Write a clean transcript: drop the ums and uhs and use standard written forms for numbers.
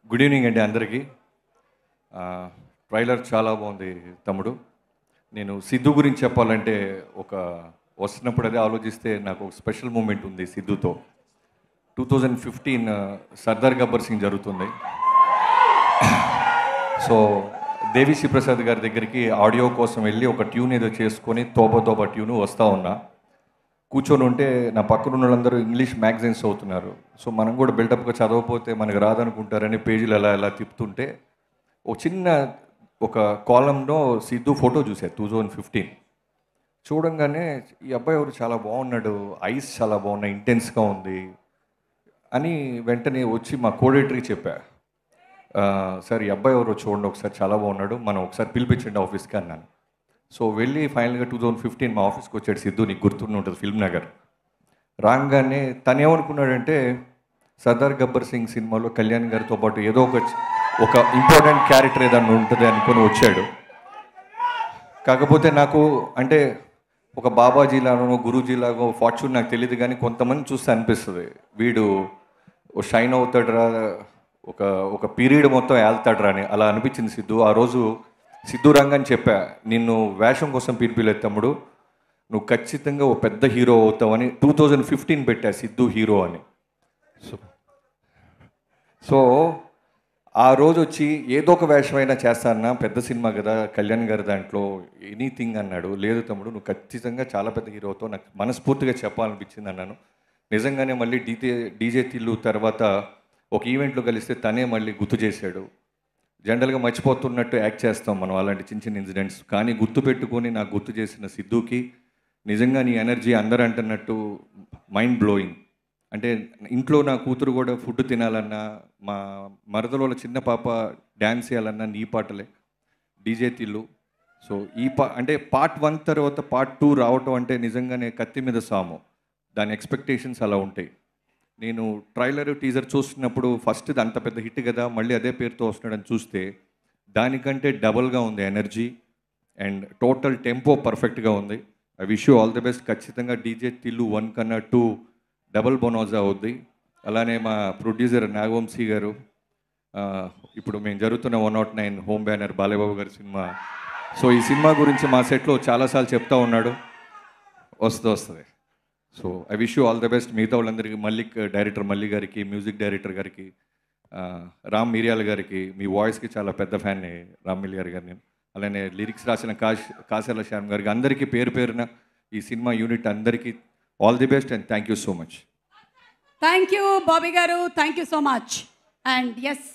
Good evening అండి అందరికీ. Trailer చాలా బాగుంది తమ్ముడు. నేను సిద్ధు గురించి చెప్పాలంటే వస్తున్నప్పుడు అదే ఆలోచిస్తే నాకు ఒక స్పెషల్ మూమెంట్ ఉంది సిద్ధుతో. 2015 సర్దార్ గబ్బర్ సింగ్ జరుగుతుంది. సో దేవిశ్రీ ప్రసాద్ గారి దగ్గరికి ఆడియో కోసం వెళ్ళి ఒక ట్యూన్ ఏదో చేసుకొని తోబా ట్యూను వస్తూ ఉన్నా. కూర్చొని ఉంటే నా పక్కన ఉన్న వాళ్ళందరూ ఇంగ్లీష్ మ్యాగజైన్స్ అవుతున్నారు. సో మనం కూడా బిల్డప్గా చదవకపోతే మనకు రాదనుకుంటారని పేజీలు ఎలా తిప్పుతుంటే ఒక కాలంలో సిద్ధు ఫోటో చూసా 2015. చూడంగానే ఈ అబ్బాయి ఎవరు చాలా బాగున్నాడు, ఐస్ చాలా బాగున్నాయి, ఇంటెన్స్గా ఉంది అని వెంటనే వచ్చి మా కోఆర్డినేటర్కి చెప్పా. సార్ ఈ అబ్బాయి ఎవరో చూడండి ఒకసారి, చాలా బాగున్నాడు, మనం ఒకసారి పిలిపించండి ఆఫీస్కి అన్నాను. సో వెళ్ళి ఫైనల్గా 2015 మా ఆఫీస్కి వచ్చాడు సిద్ధు. నీకు గుర్తుండి ఉంటుంది, ఫిల్మ్ నగర్. రాగానే తను ఏమనుకున్నాడంటే సర్దార్ గబ్బర్ సింగ్ సినిమాలో కళ్యాణ్ గారితో పాటు ఏదో ఒక ఇంపార్టెంట్ క్యారెక్టర్ ఏదన్నా ఉంటుంది అనుకొని వచ్చాడు. కాకపోతే నాకు అంటే ఒక బాబాజీలాగో గురూజీలాగో ఫార్చ్యూన్ నాకు తెలియదు, కానీ కొంతమంది చూస్తే అనిపిస్తుంది వీడు షైన్ అవుతాడురా, ఒక పీరియడ్ మొత్తం వెళ్తాడురా అని అలా అనిపించింది సిద్ధు. ఆ రోజు సిద్ధు రంగని చెప్పా, నిన్ను వేషం కోసం పిలిపిలేదు తమ్ముడు, నువ్వు ఖచ్చితంగా ఓ పెద్ద హీరో అవుతావని 2015 పెట్టా సిద్ధు హీరో అని. సో ఆ రోజు వచ్చి ఏదో ఒక వేషమైనా చేస్తానా, పెద్ద సినిమా కదా కళ్యాణ్ గారి దాంట్లో ఎనీథింగ్ అన్నాడు. లేదు తమ్ముడు, నువ్వు ఖచ్చితంగా చాలా పెద్ద హీరో అవుతావు, నాకు మనస్ఫూర్తిగా చెప్పాలనిపించింది అన్నాను. నిజంగానే మళ్ళీ డీజే తిల్లు తర్వాత ఒక ఈవెంట్లో కలిస్తే తనే మళ్ళీ గుర్తు చేశాడు. జనరల్గా మర్చిపోతున్నట్టు యాక్ట్ చేస్తాం మనం అలాంటి చిన్న ఇన్సిడెంట్స్, కానీ గుర్తుపెట్టుకొని నాకు గుర్తు చేసిన సిద్ధుకి నిజంగా నీ ఎనర్జీ అందరూ అంటున్నట్టు మైండ్ బ్లోయింగ్. అంటే ఇంట్లో నా కూతురు కూడా ఫుడ్ తినాలన్నా, మా మరదల చిన్న పాప డ్యాన్స్ చేయాలన్నా నీ పాటలే, డీజే తిల్లు. సో అంటే పార్ట్ 1 తర్వాత పార్ట్ 2 రావటం అంటే నిజంగానే కత్తి మీద సాము, దాని ఎక్స్పెక్టేషన్స్ అలా ఉంటాయి. నేను ట్రైలర్ టీజర్ చూస్తున్నప్పుడు ఫస్ట్ ఇది అంత పెద్ద హిట్ కదా, మళ్ళీ అదే పేరుతో వస్తున్నాడని చూస్తే దానికంటే డబల్గా ఉంది ఎనర్జీ అండ్ టోటల్ టెంపో పర్ఫెక్ట్గా ఉంది. I wish you all the best. ఖచ్చితంగా డీజే తిల్లు 1 కన్నా 2 డబల్ బొనోజా అవుద్ది. అలానే మా ప్రొడ్యూసర్ నాగవంశీ గారు, ఇప్పుడు మేము జరుగుతున్న 109 హోమ్ బ్యానర్ బాలయ్యబాబు గారి సినిమా. సో ఈ సినిమా గురించి మా సెట్లో చాలాసార్లు చెప్తా ఉన్నాడు, వస్తుంది. So I wish you all the best. మిగతా వాళ్ళందరికీ, డైరెక్టర్ మల్లి గారికి, మ్యూజిక్ డైరెక్టర్ గారికి, రామ్ మిరియాల గారికి, మీ వాయిస్కి చాలా పెద్ద ఫ్యాన్ రామ్ మిరియాల గారు నేను. అలానే లిరిక్స్ రాసిన కాశర్ల శ్యామ్ గారికి, అందరికీ పేరు పేరున ఈ సినిమా యూనిట్ అందరికీ all the best and thank you so much. Thank you Bobby గారు, thank you so much. And yes